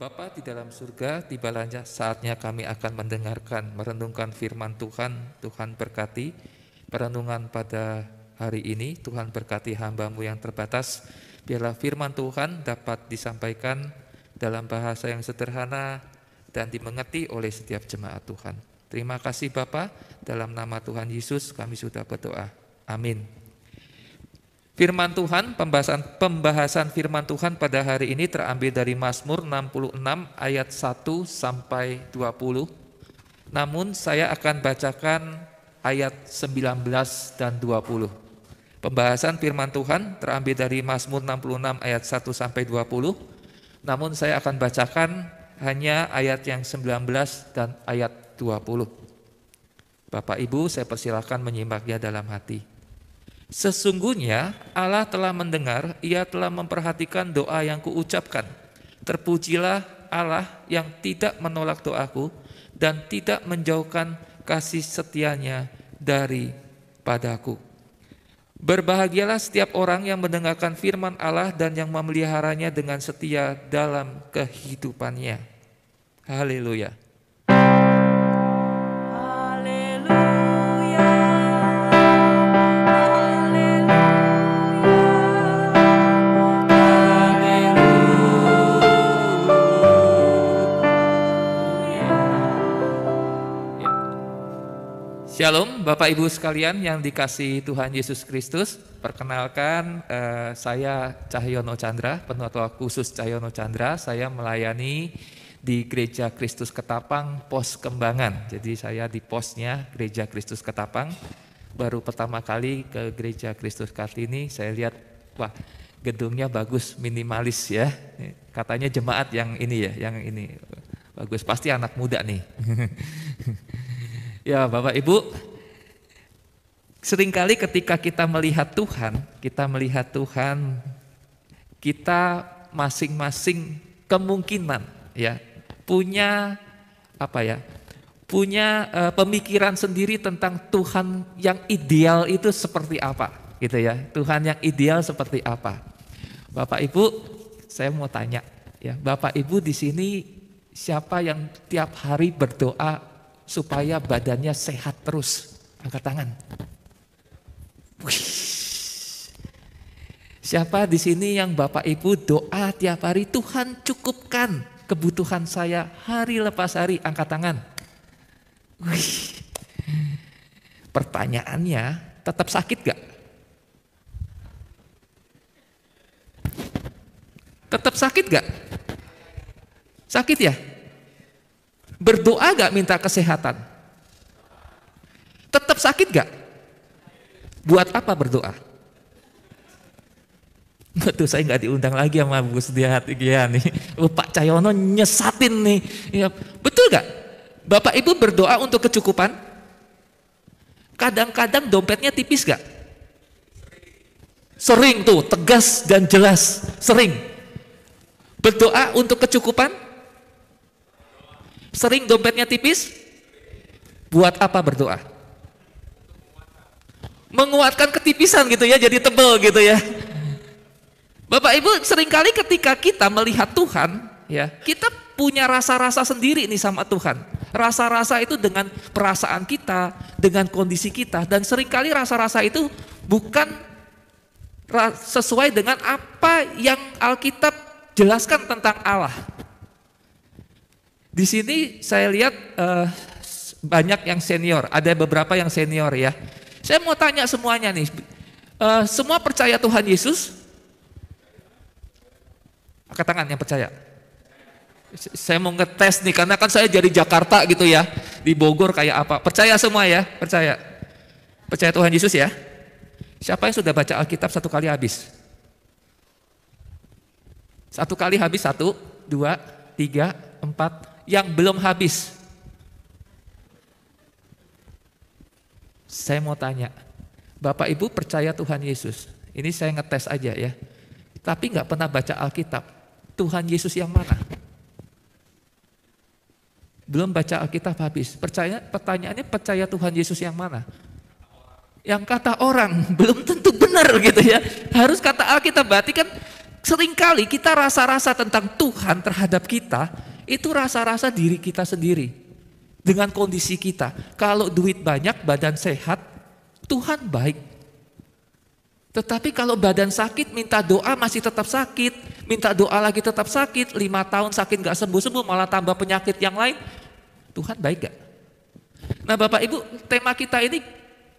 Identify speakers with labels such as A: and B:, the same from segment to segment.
A: Bapa di dalam surga, tibalah saatnya kami akan mendengarkan, merenungkan firman Tuhan. Tuhan berkati perenungan pada hari ini. Tuhan berkati hamba-Mu yang terbatas. Biarlah firman Tuhan dapat disampaikan dalam bahasa yang sederhana dan dimengerti oleh setiap jemaat Tuhan. Terima kasih Bapa, dalam nama Tuhan Yesus kami sudah berdoa. Amin. Firman Tuhan, pembahasan firman Tuhan pada hari ini terambil dari Mazmur 66 ayat 1 sampai 20. Namun saya akan bacakan ayat 19 dan 20. Pembahasan firman Tuhan terambil dari Mazmur 66 ayat 1 sampai 20. Namun saya akan bacakan hanya ayat yang 19 dan ayat 20. Bapak Ibu, saya persilakan menyimaknya dalam hati. Sesungguhnya Allah telah mendengar, Ia telah memperhatikan doa yang kuucapkan. Terpujilah Allah yang tidak menolak doaku dan tidak menjauhkan kasih setianya daripadaku. Berbahagialah setiap orang yang mendengarkan firman Allah dan yang memeliharanya dengan setia dalam kehidupannya. Haleluya. Shalom Bapak Ibu sekalian yang dikasihi Tuhan Yesus Kristus. Perkenalkan saya Cahyono Chandra, penatua khusus Cahyono Chandra. Saya melayani di Gereja Kristus Ketapang Pos Kembangan. Jadi saya di posnya Gereja Kristus Ketapang. Baru pertama kali ke Gereja Kristus Kartini, saya lihat wah gedungnya bagus, minimalis ya. Katanya jemaat yang ini ya, yang ini bagus, pasti anak muda nih. Ya Bapak Ibu, seringkali ketika kita melihat Tuhan, kita masing-masing kemungkinan ya punya pemikiran sendiri tentang Tuhan yang ideal itu seperti apa, gitu ya. Tuhan yang ideal seperti apa? Bapak Ibu, saya mau tanya ya, Bapak Ibu di sini siapa yang tiap hari berdoa supaya badannya sehat terus? Angkat tangan. Wih. Siapa di sini yang Bapak Ibu doa tiap hari, Tuhan cukupkan kebutuhan saya hari lepas hari? Angkat tangan. Wih. Pertanyaannya, tetap sakit gak? Tetap sakit gak? Sakit ya? Berdoa gak minta kesehatan? Tetap sakit gak? Buat apa berdoa? Betul, saya gak diundang lagi sama Bu Setiati nih. Pak Cahyono nyesatin nih. Ya, betul gak? Bapak Ibu berdoa untuk kecukupan? Kadang-kadang dompetnya tipis gak? Sering tuh, tegas dan jelas. Sering. Berdoa untuk kecukupan? Sering dompetnya tipis? Buat apa berdoa? Menguatkan ketipisan gitu ya, jadi tebel gitu ya. Bapak Ibu, seringkali ketika kita melihat Tuhan ya, kita punya rasa-rasa sendiri nih sama Tuhan. Rasa-rasa itu dengan perasaan kita, dengan kondisi kita, dan seringkali rasa-rasa itu bukan sesuai dengan apa yang Alkitab jelaskan tentang Allah. Di sini saya lihat banyak yang senior, ada beberapa yang senior ya. Saya mau tanya semuanya nih, semua percaya Tuhan Yesus? Angkat tangan yang percaya. Saya mau ngetes nih, karena kan saya dari Jakarta gitu ya, di Bogor kayak apa. Percaya semua ya? Percaya? Percaya Tuhan Yesus ya? Siapa yang sudah baca Alkitab satu kali habis? Satu kali habis, 1, 2, 3, 4. Yang belum habis, saya mau tanya, Bapak Ibu percaya Tuhan Yesus? Ini saya ngetes aja ya, tapi nggak pernah baca Alkitab. Tuhan Yesus yang mana? Belum baca Alkitab habis. Pertanyaannya percaya Tuhan Yesus yang mana? Yang kata orang belum tentu benar gitu ya. Harus kata Alkitab, berarti kan Seringkali kita rasa-rasa tentang Tuhan terhadap kita, itu rasa-rasa diri kita sendiri. Dengan kondisi kita. Kalau duit banyak, badan sehat, Tuhan baik. Tetapi kalau badan sakit, minta doa masih tetap sakit. Minta doa lagi tetap sakit. 5 tahun sakit gak sembuh-sembuh, malah tambah penyakit yang lain. Tuhan baik gak? Nah Bapak Ibu, tema kita ini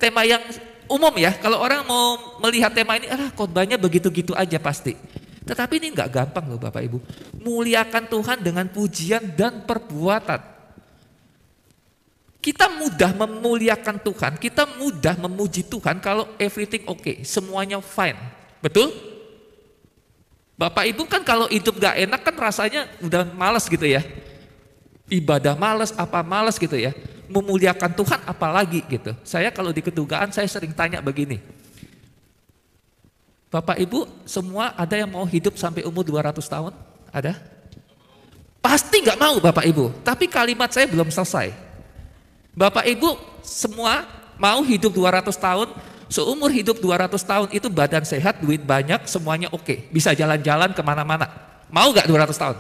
A: tema yang umum ya. Kalau orang mau melihat tema ini, khotbahnya begitu-gitu aja pasti. Tetapi ini nggak gampang loh Bapak Ibu. Muliakan Tuhan dengan pujian dan perbuatan. Kita mudah memuliakan Tuhan, kita mudah memuji Tuhan kalau everything okay, semuanya fine. Betul? Bapak Ibu kan kalau hidup gak enak kan rasanya udah malas gitu ya. Ibadah malas, apa malas gitu ya. Memuliakan Tuhan apalagi gitu. Saya kalau di kedugaan saya sering tanya begini. Bapak Ibu semua ada yang mau hidup sampai umur 200 tahun? Ada? Pasti nggak mau Bapak Ibu, tapi kalimat saya belum selesai. Bapak Ibu semua mau hidup 200 tahun, seumur hidup 200 tahun itu badan sehat, duit banyak, semuanya oke. Bisa jalan-jalan kemana-mana. Mau nggak 200 tahun?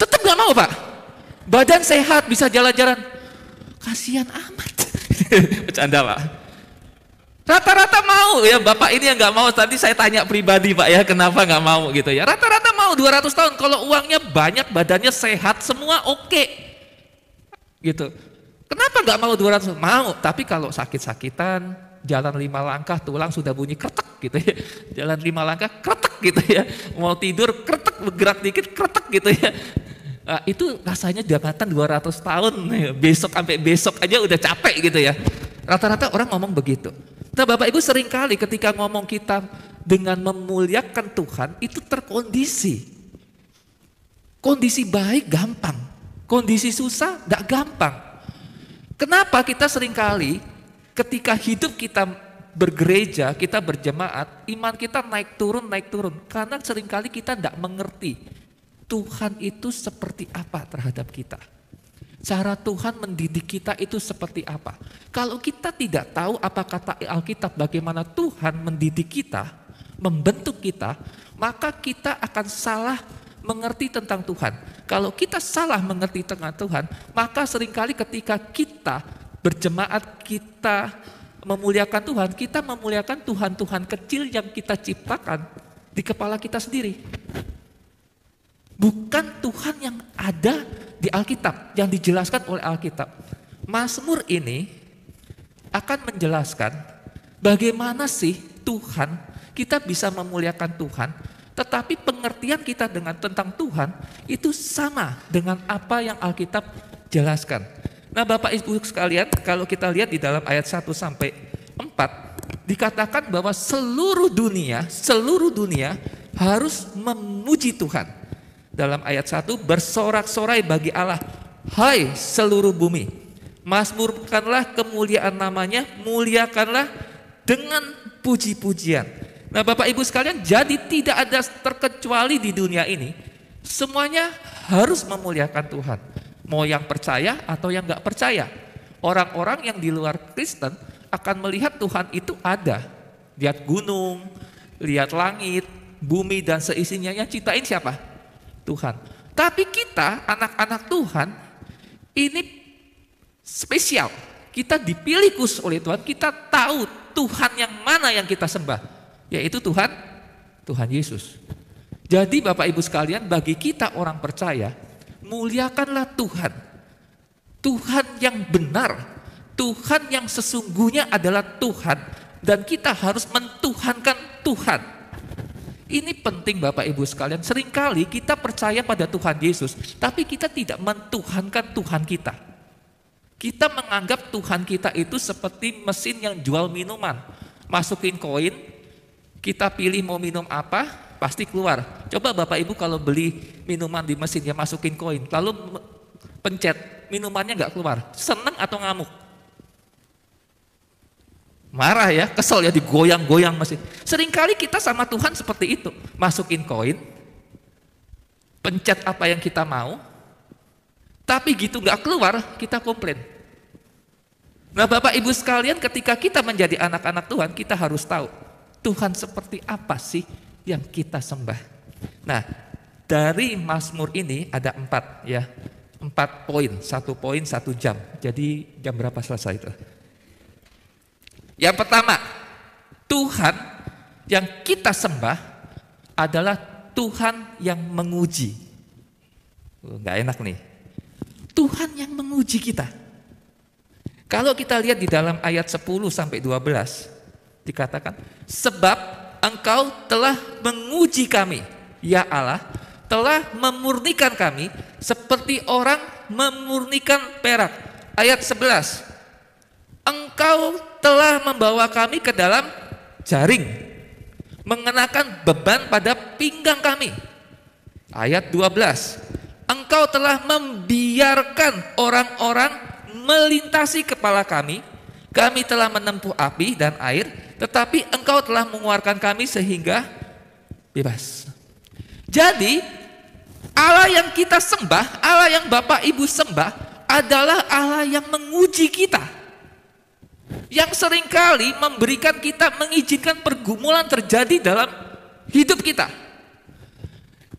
A: Tetap nggak mau Pak. Badan sehat, bisa jalan-jalan. Kasihan amat. Bercanda Pak. Rata-rata mau ya Bapak ini yang nggak mau. Tadi saya tanya pribadi Pak ya, kenapa nggak mau gitu ya. Rata-rata mau 200 tahun kalau uangnya banyak, badannya sehat, semua oke. Gitu. Kenapa nggak mau 200? Mau, tapi kalau sakit-sakitan, jalan 5 langkah tulang sudah bunyi kretek gitu ya. Jalan 5 langkah kretek gitu ya. Mau tidur kretek, bergerak dikit kretek gitu ya. Nah, itu rasanya jabatan 200 tahun. Besok sampai besok aja udah capek gitu ya. Rata-rata orang ngomong begitu. Nah Bapak Ibu seringkali ketika ngomong kita dengan memuliakan Tuhan itu terkondisi. Kondisi baik gampang, kondisi susah tidak gampang. Kenapa kita seringkali ketika hidup kita bergereja, kita berjemaat, iman kita naik turun. Karena seringkali kita tidak mengerti Tuhan itu seperti apa terhadap kita. Cara Tuhan mendidik kita itu seperti apa. Kalau kita tidak tahu apa kata Alkitab bagaimana Tuhan mendidik kita, membentuk kita, maka kita akan salah mengerti tentang Tuhan. Kalau kita salah mengerti tentang Tuhan, maka seringkali ketika kita berjemaat, kita memuliakan Tuhan, kita memuliakan Tuhan-Tuhan kecil yang kita ciptakan di kepala kita sendiri. Bukan Tuhan yang ada di Alkitab, yang dijelaskan oleh Alkitab. Mazmur ini akan menjelaskan bagaimana sih Tuhan, kita bisa memuliakan Tuhan, tetapi pengertian kita tentang Tuhan itu sama dengan apa yang Alkitab jelaskan. Nah Bapak Ibu sekalian, kalau kita lihat di dalam ayat 1 sampai 4, dikatakan bahwa seluruh dunia harus memuji Tuhan. Dalam ayat 1, bersorak-sorai bagi Allah, hai seluruh bumi, mazmurkanlah kemuliaan namanya, muliakanlah dengan puji-pujian. Nah Bapak Ibu sekalian, jadi tidak ada terkecuali di dunia ini, semuanya harus memuliakan Tuhan. Mau yang percaya atau yang gak percaya. Orang-orang yang di luar Kristen akan melihat Tuhan itu ada. Lihat gunung, lihat langit, bumi dan seisinya, yang ciptain siapa? Tuhan. Tapi kita anak-anak Tuhan ini spesial. Kita dipilih khusus oleh Tuhan. Kita tahu Tuhan yang mana yang kita sembah, yaitu Tuhan Yesus. Jadi Bapak Ibu sekalian, bagi kita orang percaya, muliakanlah Tuhan. Tuhan yang benar, Tuhan yang sesungguhnya adalah Tuhan, dan kita harus mentuhankan Tuhan. Ini penting Bapak Ibu sekalian, seringkali kita percaya pada Tuhan Yesus, tapi kita tidak mentuhankan Tuhan kita. Kita menganggap Tuhan kita itu seperti mesin yang jual minuman. Masukin koin, kita pilih mau minum apa, pasti keluar. Coba Bapak Ibu kalau beli minuman di mesin, ya masukin koin, lalu pencet, minumannya nggak keluar. Seneng atau ngamuk? Marah ya, kesel ya, digoyang-goyang mesin. Seringkali kita sama Tuhan seperti itu. Masukin koin, pencet apa yang kita mau, tapi gitu gak keluar, kita komplain. Nah Bapak Ibu sekalian, ketika kita menjadi anak-anak Tuhan, kita harus tahu Tuhan seperti apa sih yang kita sembah. Nah, dari Mazmur ini ada 4 ya. 4 poin, 1 poin 1 jam. Jadi jam berapa selesai itu? Yang pertama, Tuhan yang kita sembah adalah Tuhan yang menguji. Nggak enak nih. Tuhan yang menguji kita. Kalau kita lihat di dalam ayat 10 sampai 12 dikatakan, sebab Engkau telah menguji kami, ya Allah, telah memurnikan kami seperti orang memurnikan perak. Ayat 11, Engkau telah membawa kami ke dalam jaring, mengenakan beban pada pinggang kami. Ayat 12, Engkau telah membiarkan orang-orang melintasi kepala kami. Kami telah menempuh api dan air, tetapi Engkau telah mengeluarkan kami sehingga bebas. Jadi Allah yang kita sembah, Allah yang Bapak Ibu sembah adalah Allah yang menguji kita, yang seringkali memberikan kita, mengizinkan pergumulan terjadi dalam hidup kita.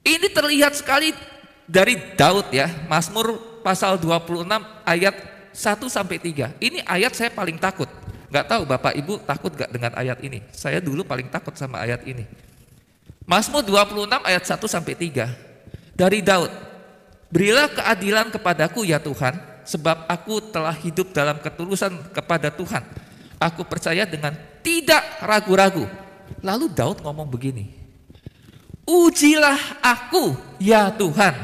A: Ini terlihat sekali dari Daud ya, Mazmur pasal 26 ayat 1 sampai 3. Ini ayat saya paling takut. Nggak tahu Bapak Ibu takut nggak dengan ayat ini? Saya dulu paling takut sama ayat ini. Mazmur 26 ayat 1 sampai 3. Dari Daud, berilah keadilan kepadaku ya Tuhan, sebab aku telah hidup dalam ketulusan kepada Tuhan. Aku percaya dengan tidak ragu-ragu. Lalu Daud ngomong begini, ujilah aku ya Tuhan,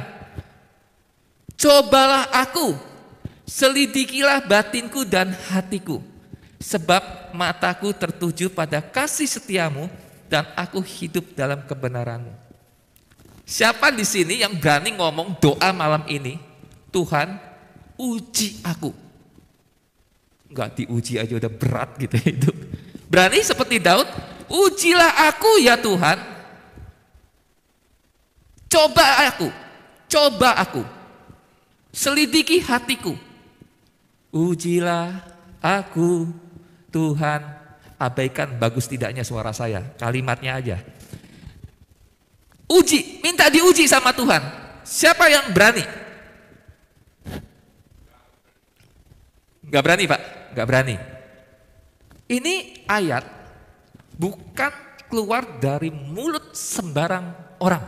A: cobalah aku, selidikilah batinku dan hatiku, sebab mataku tertuju pada kasih setiamu dan aku hidup dalam kebenaranmu. Siapa di sini yang berani ngomong doa malam ini, Tuhan uji aku? Enggak diuji aja udah berat gitu itu. Berani seperti Daud, ujilah aku ya Tuhan, coba aku, selidiki hatiku, ujilah aku Tuhan. Abaikan bagus tidaknya suara saya, kalimatnya aja. Uji, minta diuji sama Tuhan. Siapa yang berani? Gak berani Pak, gak berani. Ini ayat bukan keluar dari mulut sembarang orang.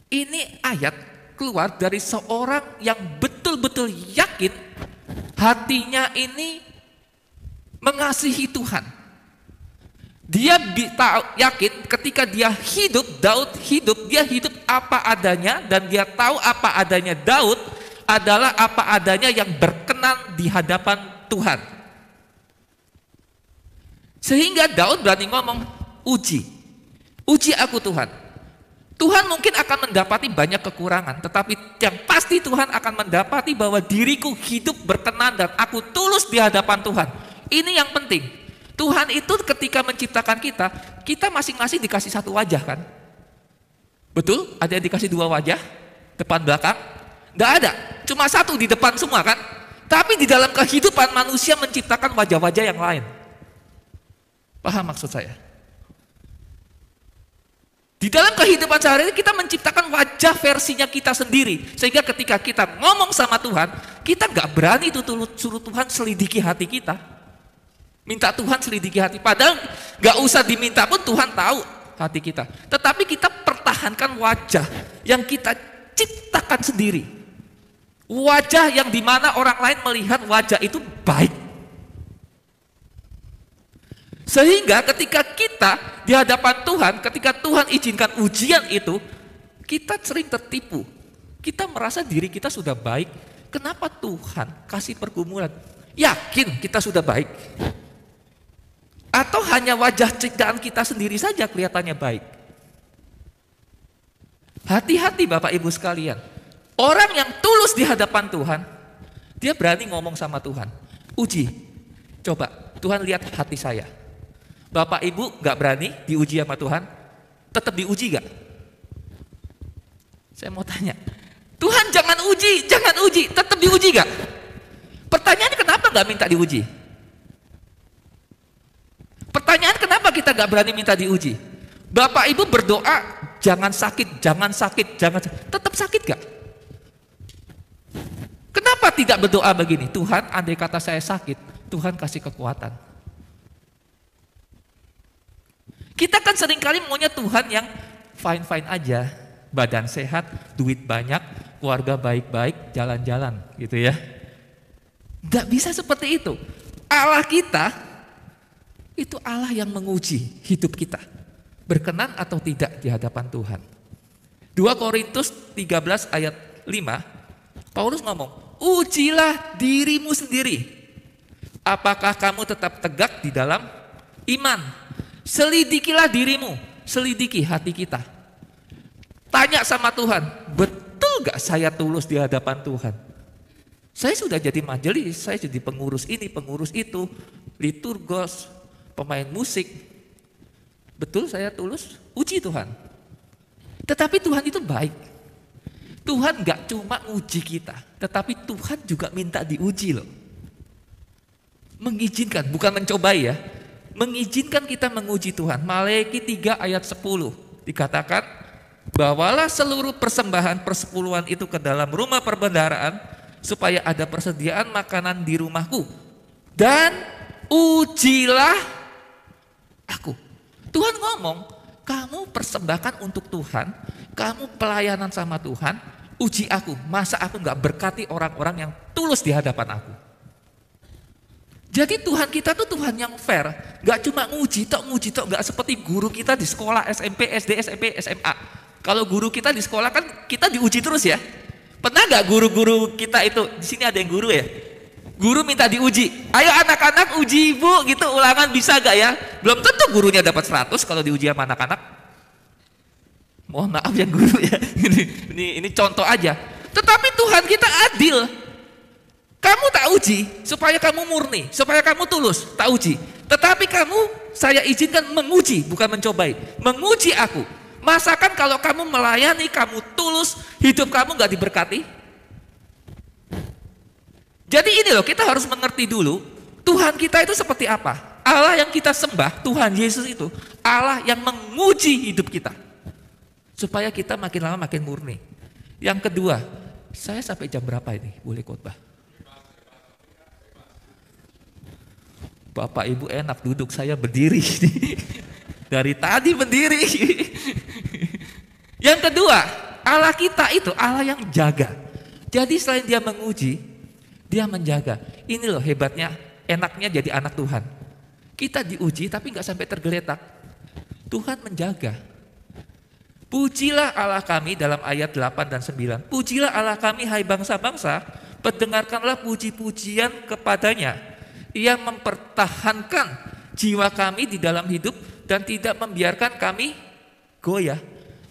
A: Ini ayat keluar dari seorang yang betul-betul yakin hatinya ini mengasihi Tuhan. Dia yakin ketika dia hidup, Daud hidup, dia hidup apa adanya, dan dia tahu apa adanya Daud adalah apa adanya yang berkenan di hadapan Tuhan. Sehingga Daud berani ngomong, uji aku Tuhan. Tuhan mungkin akan mendapati banyak kekurangan, tetapi yang pasti Tuhan akan mendapati bahwa diriku hidup berkenan dan aku tulus di hadapan Tuhan. Ini yang penting. Tuhan itu ketika menciptakan kita masing-masing dikasih satu wajah kan? Betul? Ada yang dikasih 2 wajah? Depan belakang? Nggak ada, cuma 1 di depan semua kan? Tapi di dalam kehidupan manusia menciptakan wajah-wajah yang lain. Paham maksud saya? Di dalam kehidupan sehari-hari kita menciptakan wajah versinya kita sendiri. Sehingga ketika kita ngomong sama Tuhan, kita nggak berani tuh suruh Tuhan selidiki hati kita. Minta Tuhan selidiki hati, padahal gak usah diminta pun Tuhan tahu hati kita. Tetapi kita pertahankan wajah yang kita ciptakan sendiri. Wajah yang dimana orang lain melihat wajah itu baik. Sehingga ketika kita di hadapan Tuhan, ketika Tuhan izinkan ujian itu, kita sering tertipu. Kita merasa diri kita sudah baik. Kenapa Tuhan kasih pergumulan? Yakin kita sudah baik? Atau hanya wajah ciptaan kita sendiri saja kelihatannya baik? Hati-hati Bapak Ibu sekalian. Orang yang tulus di hadapan Tuhan, dia berani ngomong sama Tuhan, uji, coba Tuhan lihat hati saya. Bapak Ibu gak berani diuji sama Tuhan? Tetap diuji gak? Saya mau tanya, Tuhan jangan uji, tetap diuji gak? Pertanyaannya kenapa gak minta diuji? Pertanyaan kenapa kita gak berani minta diuji? Bapak Ibu berdoa, jangan sakit, jangan sakit, jangan sakit. Tetap sakit gak? Kenapa tidak berdoa begini? Tuhan, andai kata saya sakit, Tuhan kasih kekuatan. Kita kan seringkali maunya Tuhan yang fine-fine aja. Badan sehat, duit banyak, keluarga baik-baik, jalan-jalan gitu ya. Gak bisa seperti itu. Allah kita, itu Allah yang menguji hidup kita. Berkenan atau tidak di hadapan Tuhan. 2 Korintus 13 ayat 5, Paulus ngomong, ujilah dirimu sendiri. Apakah kamu tetap tegak di dalam iman? Selidikilah dirimu, selidiki hati kita. Tanya sama Tuhan, betul gak saya tulus di hadapan Tuhan? Saya sudah jadi majelis, saya jadi pengurus ini, pengurus itu, liturgos, pemain musik. Betul saya tulus? Uji Tuhan. Tetapi Tuhan itu baik. Tuhan gak cuma uji kita, tetapi Tuhan juga minta diuji loh. Mengizinkan, bukan mencobai ya. Mengizinkan kita menguji Tuhan. Maleakhi 3 ayat 10 dikatakan, bawalah seluruh persembahan persepuluhan itu ke dalam rumah perbendaharaan, supaya ada persediaan makanan di rumahku. Dan ujilah aku. Tuhan ngomong, kamu persembahkan untuk Tuhan, kamu pelayanan sama Tuhan, uji aku. Masa aku gak berkati orang-orang yang tulus di hadapan aku? Jadi Tuhan kita tuh Tuhan yang fair. Gak cuma nguji tok, gak seperti guru kita di sekolah SMP, SD, SMP, SMA. Kalau guru kita di sekolah kan kita diuji terus ya. Pernah gak guru-guru kita itu, di sini ada yang guru ya? Guru minta diuji, ayo anak-anak uji ibu gitu, ulangan bisa gak ya? Belum tentu gurunya dapat 100 kalau diuji sama anak-anak. Mohon maaf ya guru ya, ini contoh aja. Tetapi Tuhan kita adil. Kamu tak uji supaya kamu murni, supaya kamu tulus, tak uji. Tetapi kamu, saya izinkan menguji, bukan mencobai. Menguji aku. Masakan kalau kamu melayani, kamu tulus, hidup kamu gak diberkati? Jadi ini loh, kita harus mengerti dulu, Tuhan kita itu seperti apa? Allah yang kita sembah, Tuhan Yesus itu, Allah yang menguji hidup kita. Supaya kita makin lama makin murni. Yang kedua, saya sampai jam berapa ini boleh khotbah? Bapak Ibu enak duduk, saya berdiri. Dari tadi berdiri. Yang kedua, Allah kita itu Allah yang jaga. Jadi selain dia menguji, dia menjaga. Ini loh hebatnya, enaknya jadi anak Tuhan. Kita diuji tapi gak sampai tergeletak. Tuhan menjaga. Pujilah Allah kami dalam ayat 8 dan 9. Pujilah Allah kami hai bangsa-bangsa, pendengarkanlah puji-pujian kepadanya. Ia mempertahankan jiwa kami di dalam hidup dan tidak membiarkan kami goyah.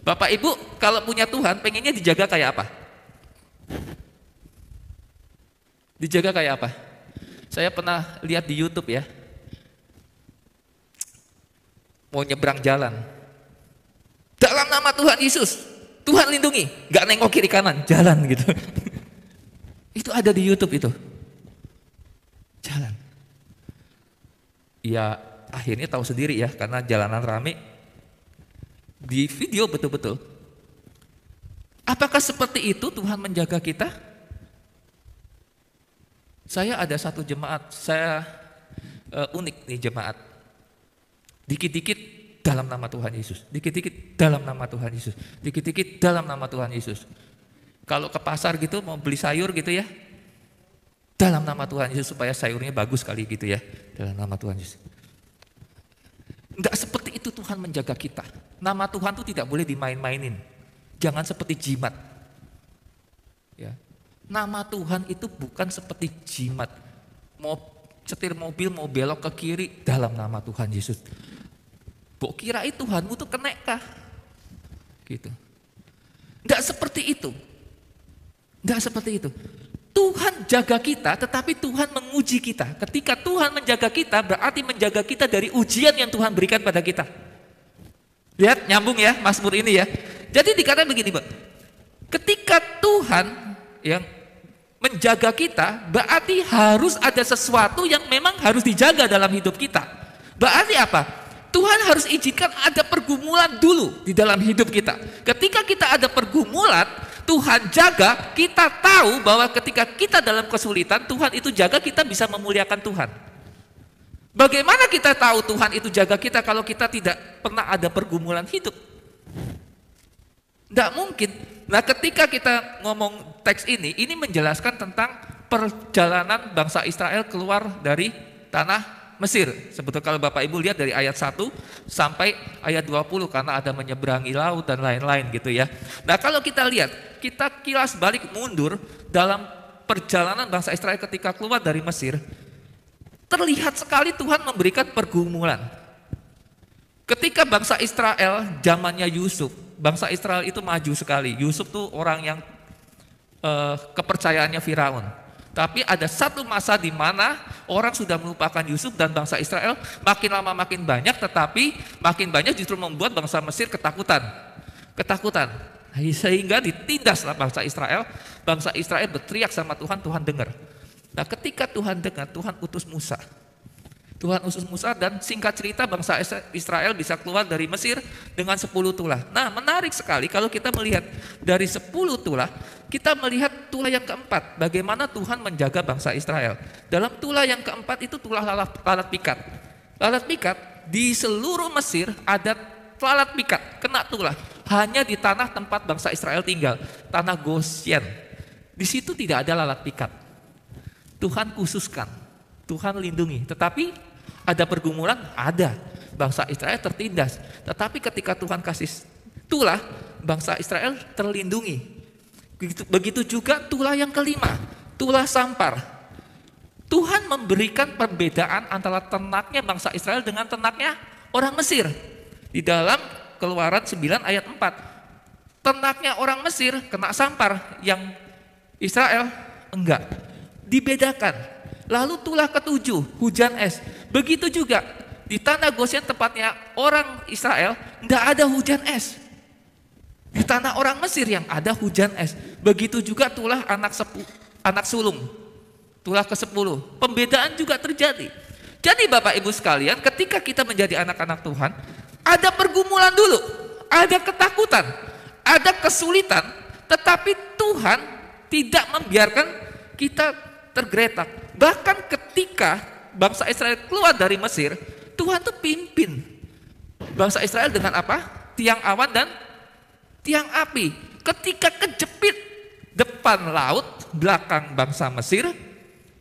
A: Bapak Ibu kalau punya Tuhan pengennya dijaga kayak apa? Dijaga kayak apa? Saya pernah lihat di YouTube ya. Mau nyebrang jalan. Dalam nama Tuhan Yesus, Tuhan lindungi. Gak nengok kiri kanan, jalan gitu. Itu ada di YouTube itu. Jalan. Ya akhirnya tahu sendiri ya, karena jalanan rame. Di video betul-betul. Apakah seperti itu Tuhan menjaga kita? Saya ada satu jemaat, saya unik nih jemaat. Dikit-dikit dalam nama Tuhan Yesus, dikit-dikit dalam nama Tuhan Yesus, dikit-dikit dalam nama Tuhan Yesus. Kalau ke pasar gitu mau beli sayur gitu ya, dalam nama Tuhan Yesus supaya sayurnya bagus kali gitu ya, dalam nama Tuhan Yesus. Enggak seperti itu Tuhan menjaga kita. Nama Tuhan itu tidak boleh dimain-mainin. Jangan seperti jimat. Ya. Nama Tuhan itu bukan seperti jimat. Mau setir mobil mau belok ke kiri dalam nama Tuhan Yesus. Bok kira itu Tuhanmu tuh kenekah? Gitu. Enggak seperti itu. Enggak seperti itu. Tuhan jaga kita, tetapi Tuhan menguji kita. Ketika Tuhan menjaga kita, berarti menjaga kita dari ujian yang Tuhan berikan pada kita. Lihat, nyambung ya Mazmur ini ya. Jadi dikatakan begini, Pak. Ketika Tuhan yang menjaga kita, berarti harus ada sesuatu yang memang harus dijaga dalam hidup kita. Berarti apa? Tuhan harus izinkan ada pergumulan dulu di dalam hidup kita. Ketika kita ada pergumulan, Tuhan jaga, kita tahu bahwa ketika kita dalam kesulitan, Tuhan itu jaga, kita bisa memuliakan Tuhan. Bagaimana kita tahu Tuhan itu jaga kita kalau kita tidak pernah ada pergumulan hidup? Tidak mungkin. Nah, ketika kita ngomong teks ini menjelaskan tentang perjalanan bangsa Israel keluar dari tanah Mesir. Sebetulnya kalau Bapak Ibu lihat dari ayat 1 sampai ayat 20, karena ada menyeberangi laut dan lain-lain gitu ya. Nah, kalau kita lihat, kita kilas balik mundur dalam perjalanan bangsa Israel ketika keluar dari Mesir, terlihat sekali Tuhan memberikan pergumulan. Ketika bangsa Israel zamannya Yusuf, bangsa Israel itu maju sekali. Yusuf tuh orang yang kepercayaannya Firaun. Tapi ada satu masa di mana orang sudah melupakan Yusuf dan bangsa Israel makin lama makin banyak, tetapi makin banyak justru membuat bangsa Mesir ketakutan. Sehingga ditindaslah bangsa Israel berteriak sama Tuhan, Tuhan dengar. Nah, ketika Tuhan dengar, Tuhan utus Musa. Dan singkat cerita bangsa Israel bisa keluar dari Mesir dengan 10 tulah. Nah, menarik sekali kalau kita melihat dari 10 tulah, kita melihat tulah yang keempat, bagaimana Tuhan menjaga bangsa Israel. Dalam tulah yang keempat itu tulah lalat pikat. Lalat pikat di seluruh Mesir ada lalat pikat, kena tulah. Hanya di tanah tempat bangsa Israel tinggal, tanah Gosyen. Di situ tidak ada lalat pikat. Tuhan khususkan, Tuhan lindungi, tetapi ada pergumulan, ada. Bangsa Israel tertindas. Tetapi ketika Tuhan kasih tulah, bangsa Israel terlindungi. Begitu juga tulah yang kelima, tulah sampar. Tuhan memberikan perbedaan antara ternaknya bangsa Israel dengan ternaknya orang Mesir. Di dalam Keluaran 9 ayat 4. Ternaknya orang Mesir kena sampar, yang Israel enggak. Dibedakan. Lalu tulah ketujuh, hujan es. Begitu juga di tanah Gosyen tempatnya orang Israel, tidak ada hujan es. Di tanah orang Mesir yang ada hujan es. Begitu juga tulah anak sulung, tulah ke-10. Pembedaan juga terjadi. Jadi Bapak Ibu sekalian, ketika kita menjadi anak-anak Tuhan, ada pergumulan dulu, ada ketakutan, ada kesulitan, tetapi Tuhan tidak membiarkan kita tergeletak. Bahkan ketika bangsa Israel keluar dari Mesir, Tuhan tuh pimpin bangsa Israel dengan apa? Tiang awan dan tiang api. Ketika kejepit depan laut, belakang bangsa Mesir,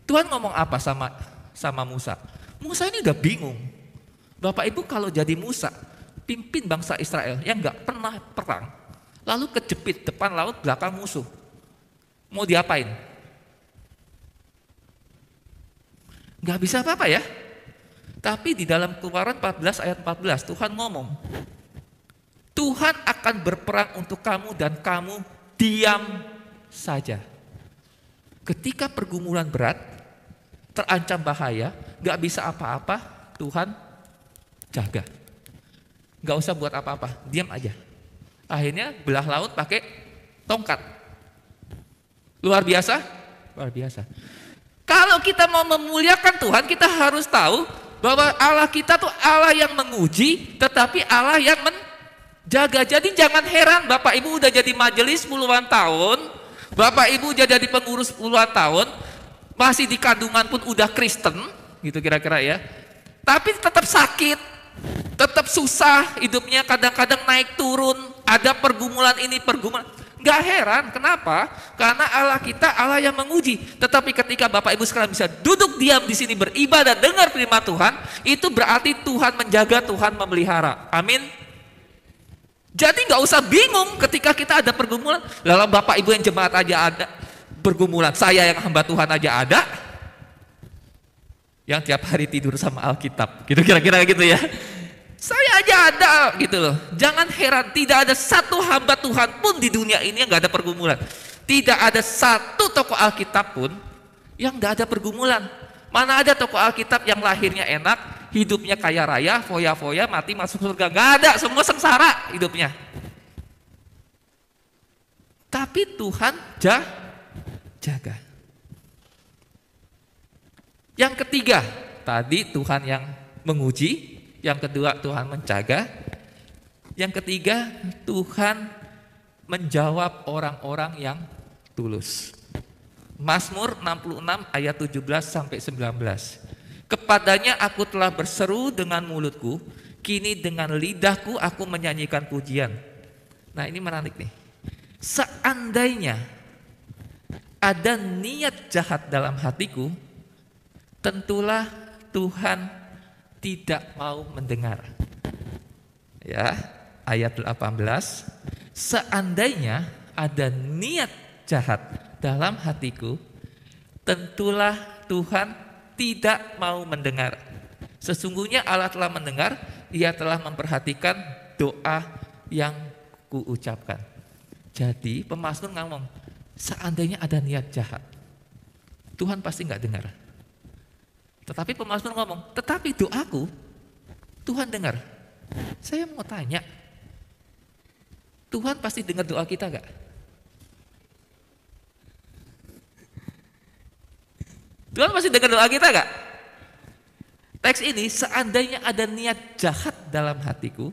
A: Tuhan ngomong apa sama Musa? Musa ini udah bingung. Bapak Ibu kalau jadi Musa, pimpin bangsa Israel yang nggak pernah perang, lalu kejepit depan laut, belakang musuh, mau diapain? Gak bisa apa-apa ya. Tapi di dalam Keluaran 14 ayat 14 Tuhan ngomong, Tuhan akan berperang untuk kamu dan kamu diam saja. Ketika pergumulan berat, terancam bahaya, gak bisa apa-apa, Tuhan jaga. Gak usah buat apa-apa, diam aja. Akhirnya belah laut pakai tongkat. Luar biasa? Luar biasa. Kalau kita mau memuliakan Tuhan, kita harus tahu bahwa Allah kita tuh Allah yang menguji, tetapi Allah yang menjaga. Jadi jangan heran Bapak Ibu udah jadi majelis puluhan tahun, Bapak Ibu udah jadi pengurus puluhan tahun, masih di kandungan pun udah Kristen, gitu kira-kira ya. Tapi tetap sakit, tetap susah hidupnya, kadang-kadang naik turun, ada pergumulan ini, pergumulan. Gak heran, kenapa? Karena Allah kita Allah yang menguji. Tetapi ketika Bapak Ibu sekalian bisa duduk diam di sini beribadah, dengar firman Tuhan, itu berarti Tuhan menjaga, Tuhan memelihara. Amin. Jadi gak usah bingung ketika kita ada pergumulan. Lalu Bapak Ibu yang jemaat aja ada pergumulan, saya yang hamba Tuhan aja ada, yang tiap hari tidur sama Alkitab, gitu kira-kira gitu ya. Saya aja ada gitu loh. Jangan heran, tidak ada satu hamba Tuhan pun di dunia ini yang gak ada pergumulan. Tidak ada satu tokoh Alkitab pun yang gak ada pergumulan. Mana ada tokoh Alkitab yang lahirnya enak, hidupnya kaya raya, foya-foya, mati masuk surga. Gak ada, semua sengsara hidupnya. Tapi Tuhan jaga. Yang ketiga, tadi Tuhan yang menguji. Yang kedua, Tuhan menjaga. Yang ketiga, Tuhan menjawab orang-orang yang tulus. Mazmur 66 ayat 17 sampai 19. Kepadanya aku telah berseru dengan mulutku, kini dengan lidahku aku menyanyikan pujian. Nah, ini menarik nih. Seandainya ada niat jahat dalam hatiku, tentulah Tuhan tidak mau mendengar. Ya, ayat 18. Seandainya ada niat jahat dalam hatiku, tentulah Tuhan tidak mau mendengar. Sesungguhnya Allah telah mendengar, Ia telah memperhatikan doa yang kuucapkan. Jadi pemazmur ngomong, seandainya ada niat jahat, Tuhan pasti nggak dengar. Tetapi pemazmur ngomong, tetapi doaku Tuhan dengar. Saya mau tanya, Tuhan pasti dengar doa kita gak? Tuhan pasti dengar doa kita gak? Teks ini, seandainya ada niat jahat dalam hatiku,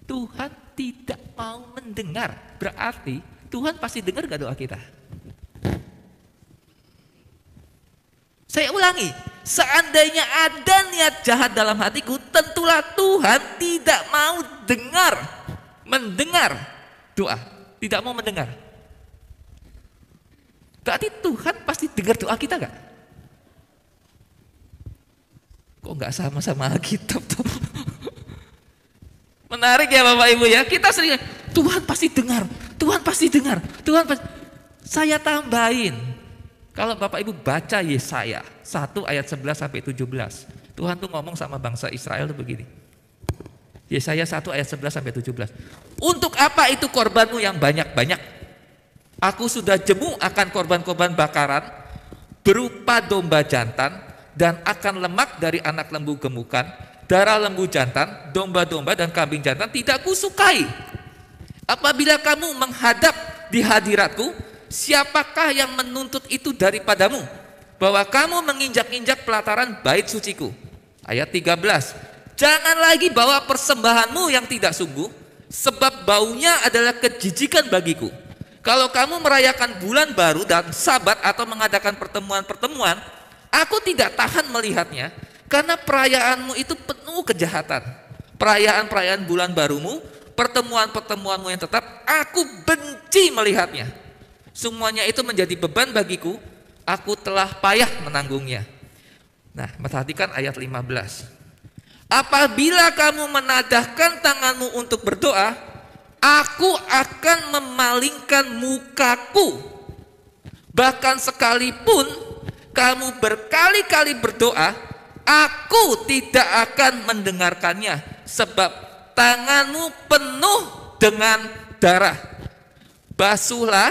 A: Tuhan tidak mau mendengar. Berarti Tuhan pasti dengar gak doa kita? Saya ulangi, seandainya ada niat jahat dalam hatiku, tentulah Tuhan tidak mau mendengar doa, tidak mau mendengar. Berarti Tuhan pasti dengar doa kita gak? Kok gak sama-sama Alkitab tuh? Menarik ya Bapak Ibu ya, kita sering, Tuhan pasti dengar, Tuhan pasti dengar, Tuhan pasti. Saya tambahin, kalau Bapak Ibu baca Yesaya 1 ayat 11 sampai 17, Tuhan tuh ngomong sama bangsa Israel tuh begini. Yesaya 1 ayat 11 sampai 17. Untuk apa itu korbanmu yang banyak-banyak? Aku sudah jemu akan korban-korban bakaran berupa domba jantan dan akan lemak dari anak lembu gemukan, darah lembu jantan, domba-domba dan kambing jantan tidak kusukai. Apabila kamu menghadap di hadiratku, siapakah yang menuntut itu daripadamu? Bahwa kamu menginjak-injak pelataran bait suciku. Ayat 13. Jangan lagi bawa persembahanmu yang tidak sungguh, sebab baunya adalah kejijikan bagiku. Kalau kamu merayakan bulan baru dan sabat atau mengadakan pertemuan-pertemuan, aku tidak tahan melihatnya, karena perayaanmu itu penuh kejahatan. Perayaan-perayaan bulan barumu, pertemuan-pertemuanmu yang tetap, aku benci melihatnya. Semuanya itu menjadi beban bagiku, aku telah payah menanggungnya. Nah, perhatikan ayat 15. Apabila kamu menadahkan tanganmu untuk berdoa, aku akan memalingkan mukaku. Bahkan sekalipun kamu berkali-kali berdoa, aku tidak akan mendengarkannya, sebab tanganmu penuh dengan darah. Basuhlah,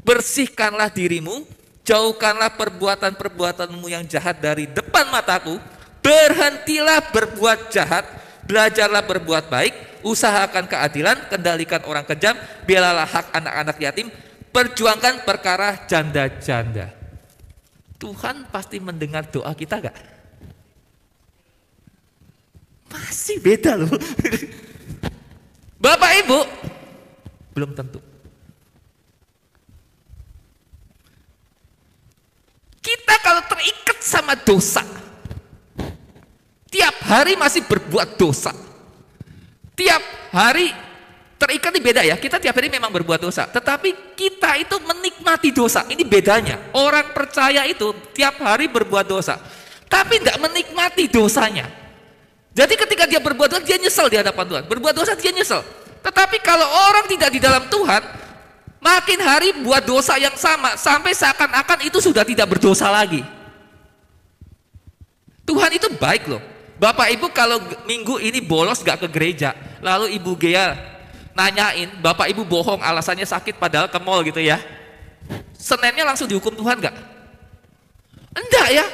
A: bersihkanlah dirimu, jauhkanlah perbuatan-perbuatanmu yang jahat dari depan mataku. Berhentilah berbuat jahat, belajarlah berbuat baik, usahakan keadilan, kendalikan orang kejam, belalah hak anak-anak yatim, perjuangkan perkara janda-janda. Tuhan pasti mendengar doa kita gak? Masih beda loh. Bapak Ibu, belum tentu. Kita kalau terikat sama dosa, tiap hari masih berbuat dosa, tiap hari terikat, ini beda ya. Kita tiap hari memang berbuat dosa, tetapi kita itu menikmati dosa. Ini bedanya. Orang percaya itu tiap hari berbuat dosa, tapi tidak menikmati dosanya. Jadi ketika dia berbuat dosa, dia nyesel di hadapan Tuhan. Berbuat dosa dia nyesel. Tetapi kalau orang tidak di dalam Tuhan, makin hari buat dosa yang sama, sampai seakan-akan itu sudah tidak berdosa lagi. Tuhan itu baik loh. Bapak Ibu kalau minggu ini bolos gak ke gereja, lalu Ibu Gea nanyain, Bapak Ibu bohong alasannya sakit padahal ke mall gitu ya, Seninnya langsung dihukum Tuhan gak? Enggak ya,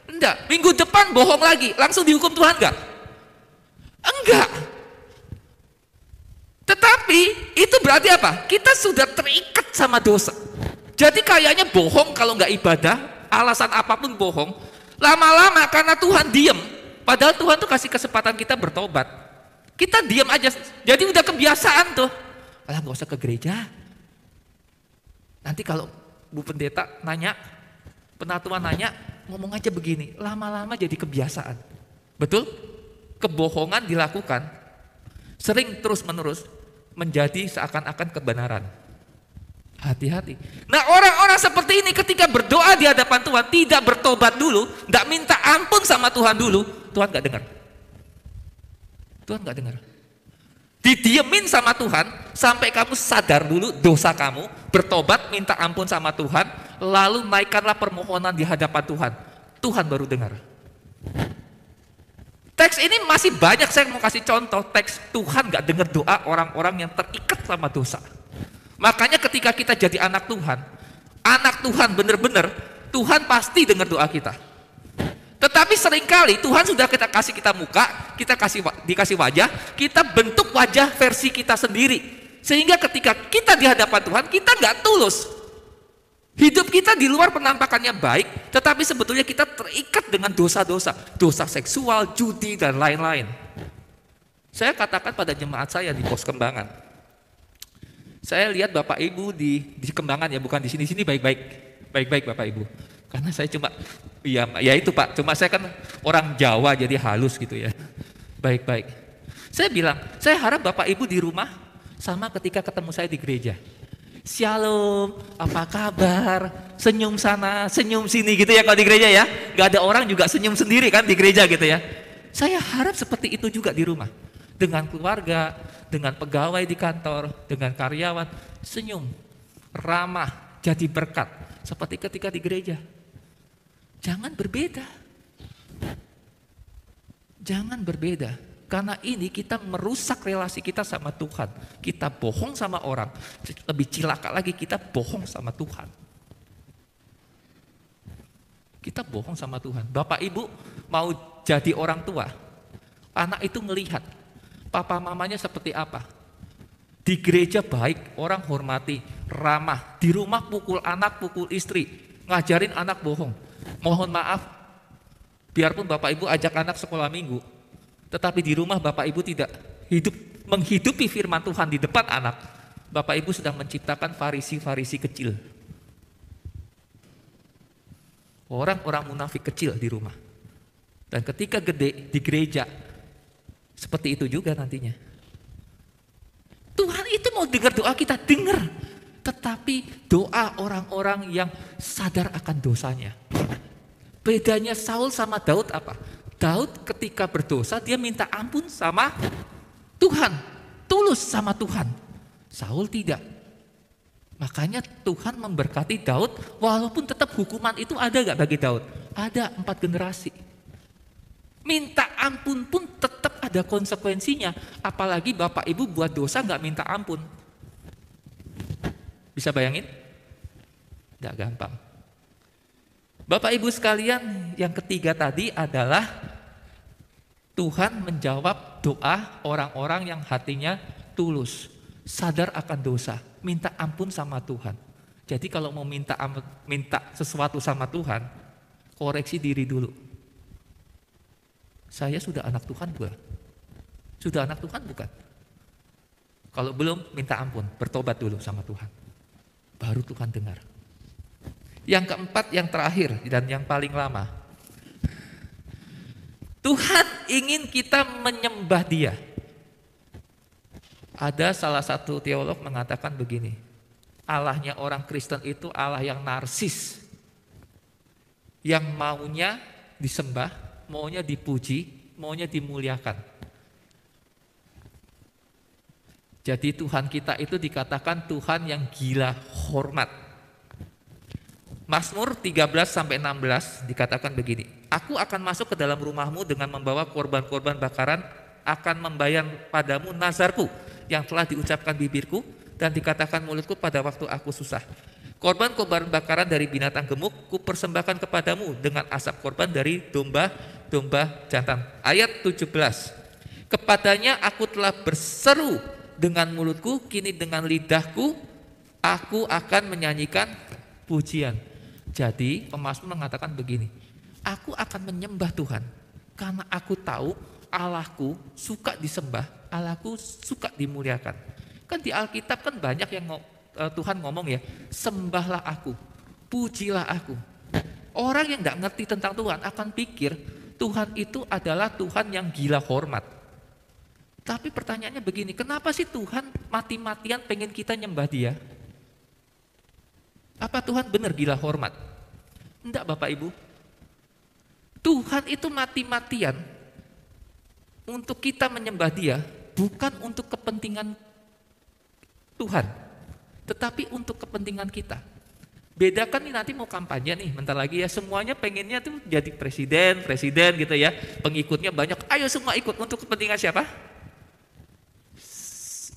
A: enggak. Minggu depan bohong lagi, langsung dihukum Tuhan gak? Enggak. Tetapi itu berarti apa? Kita sudah terikat sama dosa. Jadi kayaknya bohong kalau nggak ibadah, alasan apapun bohong. Lama-lama karena Tuhan diem, Padahal Tuhan tuh kasih kesempatan kita bertobat. Kita diam aja, jadi udah kebiasaan tuh. Alah gak usah ke gereja. Nanti kalau Bu Pendeta nanya, penatua nanya, ngomong aja begini, lama-lama jadi kebiasaan. Betul? Kebohongan dilakukan, sering terus-menerus menjadi seakan-akan kebenaran. Hati-hati. Nah orang-orang seperti ini ketika berdoa di hadapan Tuhan, tidak bertobat dulu, tidak minta ampun sama Tuhan dulu, Tuhan gak dengar. Tuhan gak dengar. Didiemin sama Tuhan, sampai kamu sadar dulu dosa kamu, bertobat, minta ampun sama Tuhan, lalu naikkanlah permohonan di hadapan Tuhan. Tuhan baru dengar. Teks ini masih banyak, saya mau kasih contoh, teks Tuhan gak dengar doa orang-orang yang terikat sama dosa. Makanya ketika kita jadi anak Tuhan benar-benar, Tuhan pasti dengar doa kita. Tetapi seringkali Tuhan sudah kasih kita muka, dikasih wajah, kita bentuk wajah versi kita sendiri. Sehingga ketika kita di hadapan Tuhan, kita nggak tulus. Hidup kita di luar penampakannya baik, tetapi sebetulnya kita terikat dengan dosa-dosa, dosa seksual, judi, dan lain-lain. Saya katakan pada jemaat saya di Pos Kembangan, saya lihat Bapak Ibu di Kembangan, ya bukan di sini baik-baik Bapak Ibu. Karena saya cuma, ya itu Pak, cuma saya kan orang Jawa jadi halus gitu ya. Baik-baik. Saya bilang, saya harap Bapak Ibu di rumah sama ketika ketemu saya di gereja. Shalom, apa kabar? Senyum sana, senyum sini gitu ya kalau di gereja ya. Gak ada orang juga senyum sendiri kan di gereja gitu ya. Saya harap seperti itu juga di rumah. Dengan keluarga, dengan pegawai di kantor, dengan karyawan, senyum, ramah, jadi berkat. Seperti ketika di gereja. Jangan berbeda. Jangan berbeda. Karena ini kita merusak relasi kita sama Tuhan. Kita bohong sama orang. Lebih cilaka lagi kita bohong sama Tuhan. Kita bohong sama Tuhan. Bapak Ibu mau jadi orang tua, anak itu melihat papa mamanya seperti apa. Di gereja baik, orang hormati, ramah. Di rumah pukul anak, pukul istri, ngajarin anak bohong. Mohon maaf, biarpun Bapak Ibu ajak anak sekolah minggu, tetapi di rumah Bapak Ibu tidak menghidupi firman Tuhan di depan anak, Bapak Ibu sedang menciptakan farisi-farisi kecil. Orang-orang munafik kecil di rumah. Dan ketika gede di gereja, seperti itu juga nantinya. Tuhan itu mau dengar doa kita, dengar. Tetapi doa orang-orang yang sadar akan dosanya. Bedanya Saul sama Daud apa? Daud ketika berdosa dia minta ampun sama Tuhan. Tulus sama Tuhan. Saul tidak. Makanya Tuhan memberkati Daud walaupun tetap hukuman itu ada gak bagi Daud? Ada 4 generasi. Minta ampun pun tetap ada konsekuensinya. Apalagi Bapak Ibu buat dosa gak minta ampun. Bisa bayangin? Tidak gampang. Bapak Ibu sekalian, yang ketiga tadi adalah Tuhan menjawab doa orang-orang yang hatinya tulus, sadar akan dosa, minta ampun sama Tuhan. Jadi kalau mau minta sesuatu sama Tuhan, koreksi diri dulu. Saya sudah anak Tuhan bukan? Sudah anak Tuhan bukan? Kalau belum, minta ampun, bertobat dulu sama Tuhan. Baru Tuhan dengar. Yang keempat, yang terakhir dan yang paling lama. Tuhan ingin kita menyembah Dia. Ada salah satu teolog mengatakan begini, Allahnya orang Kristen itu Allah yang narsis, yang maunya disembah, maunya dipuji, maunya dimuliakan. Jadi Tuhan kita itu dikatakan Tuhan yang gila hormat. Mazmur 13-16 dikatakan begini, Aku akan masuk ke dalam rumahmu dengan membawa korban-korban bakaran, akan membayar padamu nazarku yang telah diucapkan bibirku dan dikatakan mulutku pada waktu aku susah. Korban-korban bakaran dari binatang gemuk kupersembahkan kepadamu dengan asap korban dari domba-domba jantan. Ayat 17, Kepadanya aku telah berseru dengan mulutku, kini dengan lidahku aku akan menyanyikan pujian. Jadi pemazmur mengatakan begini, aku akan menyembah Tuhan Karena aku tahu Allahku suka disembah, Allahku suka dimuliakan. Kan di Alkitab kan banyak yang Tuhan ngomong ya, sembahlah aku, pujilah aku. Orang yang tidak ngerti tentang Tuhan akan pikir Tuhan itu adalah Tuhan yang gila hormat. Tapi pertanyaannya begini, kenapa sih Tuhan mati-matian pengen kita nyembah Dia? Apa Tuhan benar gila hormat? Enggak Bapak Ibu. Tuhan itu mati-matian untuk kita menyembah Dia, bukan untuk kepentingan Tuhan, tetapi untuk kepentingan kita. Bedakan nih, nanti mau kampanye nih, bentar lagi ya, semuanya pengennya tuh jadi presiden gitu ya, pengikutnya banyak, ayo semua ikut, untuk kepentingan siapa?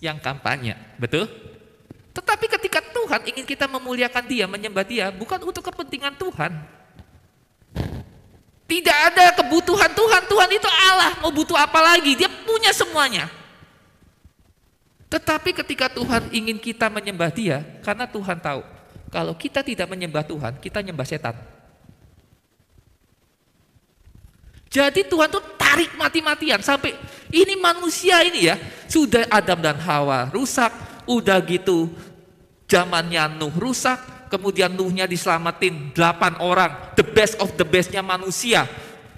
A: Yang kampanye, betul? Tetapi ketika Tuhan ingin kita memuliakan Dia, menyembah Dia, bukan untuk kepentingan Tuhan. Tidak ada kebutuhan Tuhan, Tuhan itu Allah, mau butuh apa lagi? Dia punya semuanya. Tetapi ketika Tuhan ingin kita menyembah Dia, karena Tuhan tahu, kalau kita tidak menyembah Tuhan, kita nyembah setan. Jadi Tuhan tuh tarik mati-matian, sampai ini manusia ini ya, sudah Adam dan Hawa rusak, udah gitu zamannya Nuh rusak, kemudian Nuhnya diselamatin 8 orang, the best of the bestnya manusia.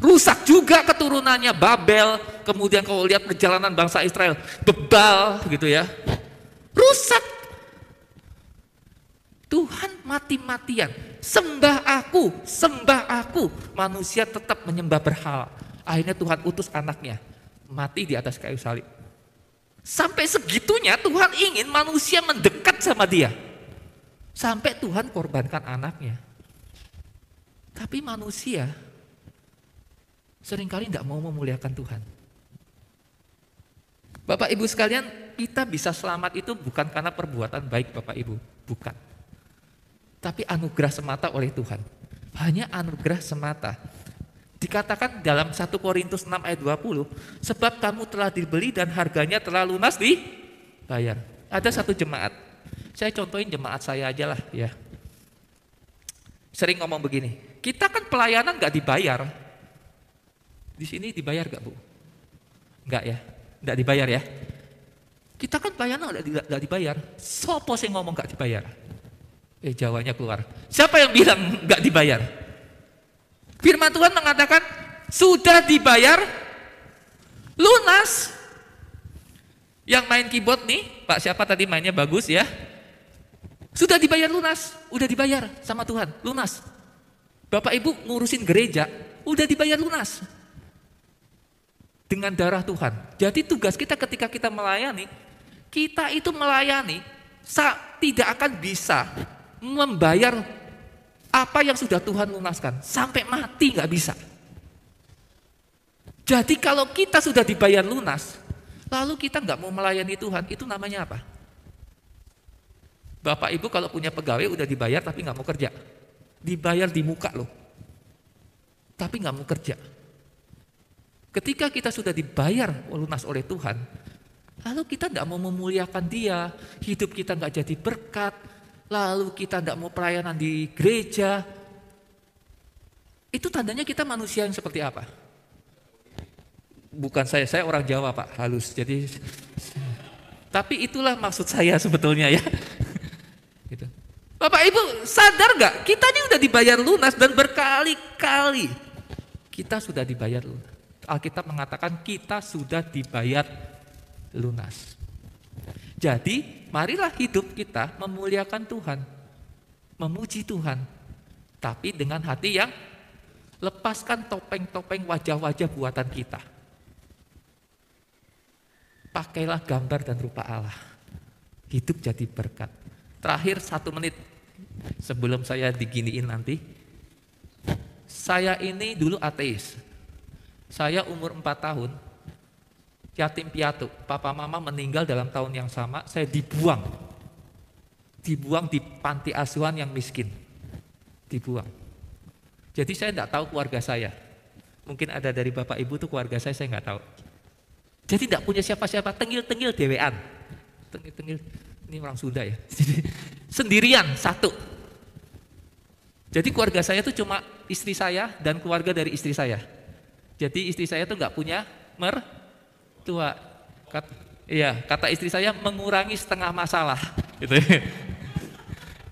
A: Rusak juga keturunannya, Babel, kemudian kalau lihat perjalanan bangsa Israel, bebal gitu ya. Rusak. Tuhan mati-matian, sembah aku. Manusia tetap menyembah berhala. Akhirnya Tuhan utus anaknya, mati di atas kayu salib. Sampai segitunya Tuhan ingin manusia mendekat sama Dia. Sampai Tuhan korbankan anaknya. Tapi manusia seringkali tidak mau memuliakan Tuhan. Bapak Ibu sekalian, kita bisa selamat itu bukan karena perbuatan baik Bapak Ibu, bukan. Tapi anugerah semata oleh Tuhan. Hanya anugerah semata. Dikatakan dalam 1 Korintus 6 ayat 20, sebab kamu telah dibeli dan harganya telah lunas dibayar. Ada satu jemaat, saya contohin jemaat saya aja lah ya. Sering ngomong begini, kita kan pelayanan gak dibayar. Di sini dibayar gak Bu? Enggak ya, gak dibayar ya. Kita kan pelayanan gak dibayar. Sopo sih ngomong gak dibayar? Jawanya keluar. Siapa yang bilang gak dibayar? Firman Tuhan mengatakan sudah dibayar lunas. Yang main keyboard nih, Pak siapa tadi mainnya bagus ya? Sudah dibayar lunas, udah dibayar sama Tuhan, lunas. Bapak Ibu ngurusin gereja, udah dibayar lunas. Dengan darah Tuhan. Jadi tugas kita ketika kita melayani, kita itu melayani tidak akan bisa membayar apa yang sudah Tuhan lunaskan. Sampai mati gak bisa. Jadi kalau kita sudah dibayar lunas, lalu kita gak mau melayani Tuhan, itu namanya apa? Bapak Ibu kalau punya pegawai udah dibayar tapi gak mau kerja. Dibayar di muka loh. Tapi gak mau kerja. Ketika kita sudah dibayar lunas oleh Tuhan, lalu kita gak mau memuliakan Dia, hidup kita gak jadi berkat, lalu kita tidak mau pelayanan di gereja, itu tandanya kita manusia yang seperti apa? Bukan saya orang Jawa Pak, halus. Jadi, tapi itulah maksud saya sebetulnya ya. Gitu. Bapak Ibu sadar nggak? Kita ini udah dibayar lunas dan berkali-kali kita sudah dibayar lunas. Alkitab mengatakan kita sudah dibayar lunas. Jadi marilah hidup kita memuliakan Tuhan, memuji Tuhan, tapi dengan hati yang lepaskan topeng-topeng wajah-wajah buatan kita. Pakailah gambar dan rupa Allah, hidup jadi berkat. Terakhir 1 menit sebelum saya diginiin nanti. Saya ini dulu ateis, saya umur 4 tahun, yatim piatu, papa mama meninggal dalam tahun yang sama, saya dibuang di panti asuhan yang miskin, dibuang. Jadi saya tidak tahu keluarga saya, mungkin ada dari bapak ibu tuh keluarga saya nggak tahu. Jadi tidak punya siapa-siapa, tengil-tengil dewean, tengil-tengil, ini orang Sunda ya, sendirian satu. Jadi keluarga saya tuh cuma istri saya dan keluarga dari istri saya. Jadi istri saya tuh nggak punya mertua. Kata istri saya mengurangi setengah masalah. Gitu.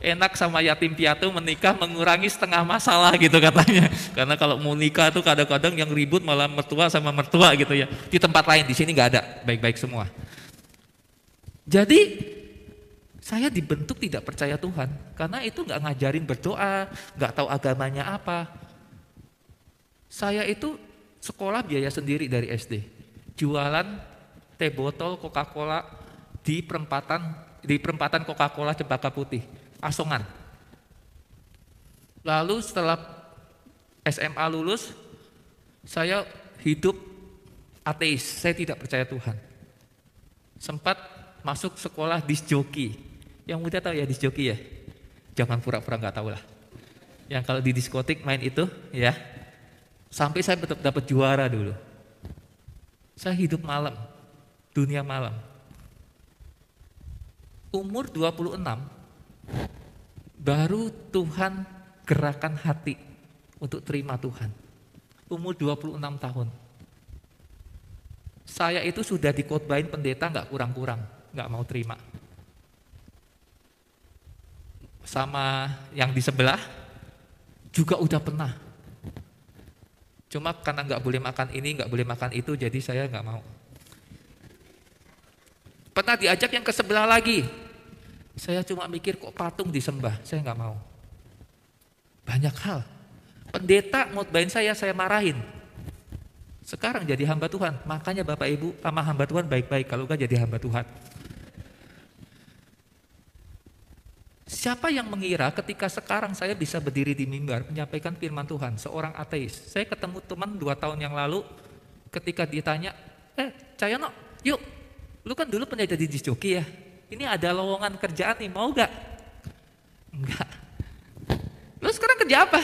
A: Enak sama yatim piatu menikah mengurangi setengah masalah gitu katanya. Karena kalau mau nikah tuh kadang-kadang yang ribut malah mertua sama mertua gitu ya. Di tempat lain, di sini nggak ada, baik-baik semua. Jadi saya dibentuk tidak percaya Tuhan karena itu nggak ngajarin berdoa, nggak tahu agamanya apa. Saya itu sekolah biaya sendiri dari SD, jualan teh botol Coca-Cola di perempatan Coca-Cola Cempaka Putih, Asongan. Lalu setelah SMA lulus, saya hidup ateis, saya tidak percaya Tuhan. Sempat masuk sekolah disc joki. Yang muda tahu ya disc joki ya? Jangan pura-pura nggak tahu lah. Yang kalau di diskotik main itu ya. Sampai saya dapat juara dulu. Saya hidup malam, dunia malam. Umur 26 baru Tuhan gerakan hati untuk terima Tuhan. Umur 26 tahun. Saya itu sudah dikhotbahin pendeta nggak kurang-kurang, nggak mau terima. Sama yang di sebelah juga udah pernah. Cuma karena nggak boleh makan ini, nggak boleh makan itu, jadi saya nggak mau. Pernah diajak yang ke sebelah lagi. Saya cuma mikir kok patung disembah, saya nggak mau. Banyak hal. Pendeta ngotbahin saya marahin. Sekarang jadi hamba Tuhan, makanya Bapak Ibu sama hamba Tuhan baik-baik, kalau nggak jadi hamba Tuhan. Siapa yang mengira ketika sekarang saya bisa berdiri di mimbar menyampaikan firman Tuhan, seorang ateis. Saya ketemu teman 2 tahun yang lalu ketika ditanya, Cahyono, yuk, lu kan dulu pernah jadi disc joki ya, ini ada lowongan kerjaan nih, mau gak? Enggak. Lu sekarang kerja apa?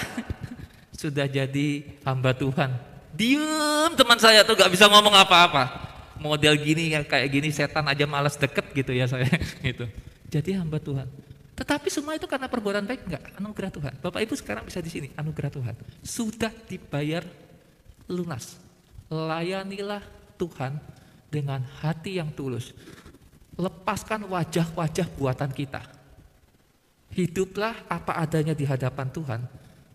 A: Sudah jadi hamba Tuhan. Diem teman saya tuh gak bisa ngomong apa-apa. Model gini kayak gini setan aja malas deket gitu ya saya gitu. Jadi hamba Tuhan. Tetapi semua itu karena perbuatan baik enggak? Anugerah Tuhan. Bapak Ibu sekarang bisa di sini, anugerah Tuhan. Sudah dibayar lunas. Layanilah Tuhan dengan hati yang tulus. Lepaskan wajah-wajah buatan kita. Hiduplah apa adanya di hadapan Tuhan.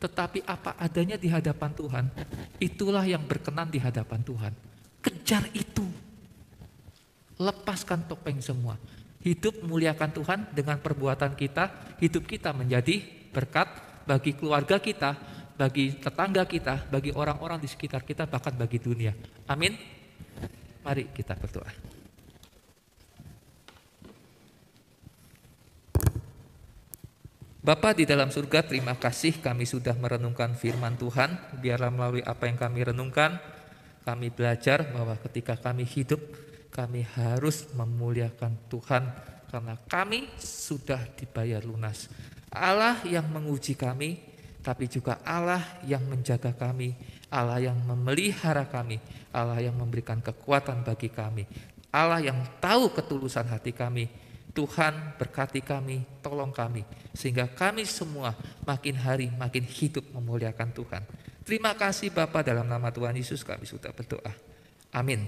A: Tetapi apa adanya di hadapan Tuhan, itulah yang berkenan di hadapan Tuhan. Kejar itu. Lepaskan topeng semua. Hidup muliakan Tuhan dengan perbuatan kita. Hidup kita menjadi berkat bagi keluarga kita, bagi tetangga kita, bagi orang-orang di sekitar kita, bahkan bagi dunia. Amin. Mari kita berdoa. Bapa di dalam surga, terima kasih kami sudah merenungkan firman Tuhan. Biarlah melalui apa yang kami renungkan, kami belajar bahwa ketika kami hidup, kami harus memuliakan Tuhan karena kami sudah dibayar lunas. Allah yang menguji kami, tapi juga Allah yang menjaga kami, Allah yang memelihara kami, Allah yang memberikan kekuatan bagi kami, Allah yang tahu ketulusan hati kami. Tuhan berkati kami, tolong kami, sehingga kami semua makin hari makin hidup memuliakan Tuhan. Terima kasih Bapa, dalam nama Tuhan Yesus kami sudah berdoa. Amin.